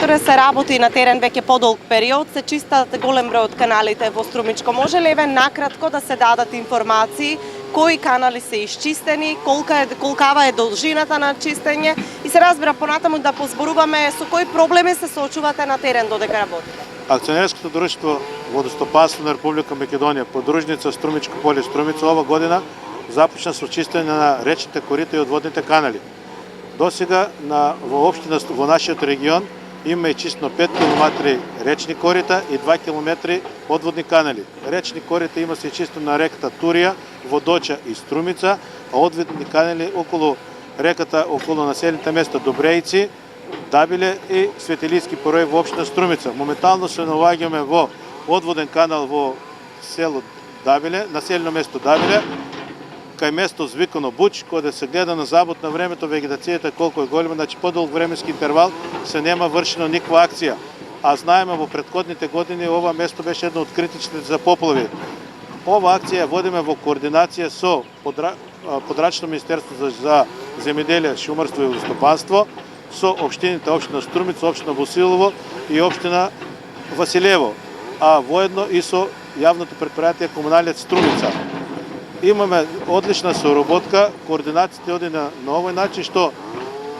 експлоататора се работи на терен веќе подолг период, се чистат голем број од каналите во Струмичко. Може ли еве накратко да се дадат информации кои канали се исчистени, колкава е должината на чистење и се разбира понатаму да позборуваме со кои проблеми се соочувате на терен додека работите? Акционерското друштво Водостопанство на Република Македонија, подружница Струмичко поле Струмица, ова година започна со чистење на речните корита и одводните канали. До сега во општина во нашиот регион има чистено 5 км речни корита и 2 км одводни канали. Речни корита има се чисто на реката Турија, Водоча и Струмица, а одводни канали околу реката, околу населените места Добрејци, Дабиле и Светилиски порој во општина Струмица. Моментално се наоѓаме во одводен канал во село Дабиле, населено место Дабиле, кај место звикано Буч, кога се гледа на забот на времето, вегетацијата колку е голема, значи подолг временски интервал се нема вршена никаква акција. А знаеме во претходните години ова место беше едно од критичните за поплави. Ова акција водиме во координација со Подрачно министерство за земјоделие, шумарство и водостопанство, со општините општина Струмица, општина Босилово и општина Василево, а воедно и со јавното предпријатие Комуналијат Струмица. Имаме одлична соработка, координацијата оди на овој начин, што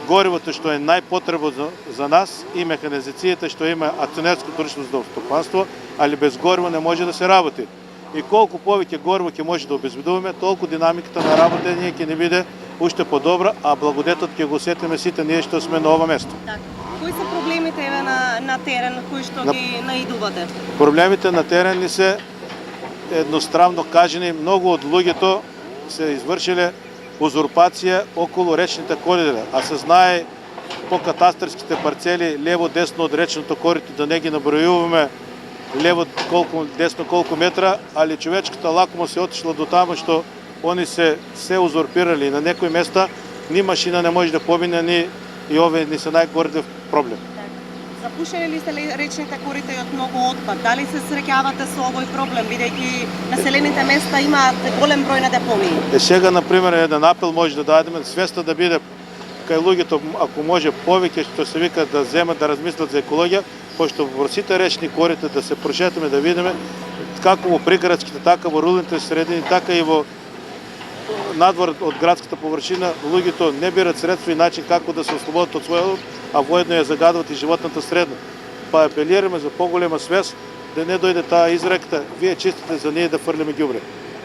горивото што е најпотребно за нас и механизацијата што има акционерско друштво за водостопанство, али без гориво не може да се работи. И колку повеќе гориво ќе може да обезбедуваме, толку динамиката на работење ќе ни биде уште подобра, а благодетот ќе го осетиме сите ние што сме на ова место. Кои се проблемите еве на терен кои што ги наидувате? Проблемите на терен ни се едностранно кажени, многу од луѓето се извршиле узурпација околу речните корита, а се знае по катастарските парцели лево десно од речното корито, да не ги набројуваме лево колку десно колку метра, али човечката лакомо се отишла до таму што они се узурпирали на некои места, ни машина не може да помине, ни и овие ни се најгордив проблем. Запушени ли се речните корита и од многу отпад? Дали се среќавате со овој проблем, бидејќи населените места имаат голем број на депонии? Сега, например, еден апел може да дадеме, свеста да биде кај луѓето, ако може повеќе, што се вика, да земат, да размислат за екологија, пошто во сите речни корита да се прошетаме, да видиме како во приградските, така во руралните средини, така и во надвор од градската површина, луѓето не бират средства и начин како да се ослободат од својот, а воедно ја загадуват и животната средна. Па апелираме за поголема свест, да не дојде таа изректа, вие чистите за ние да фрлиме ѓубре.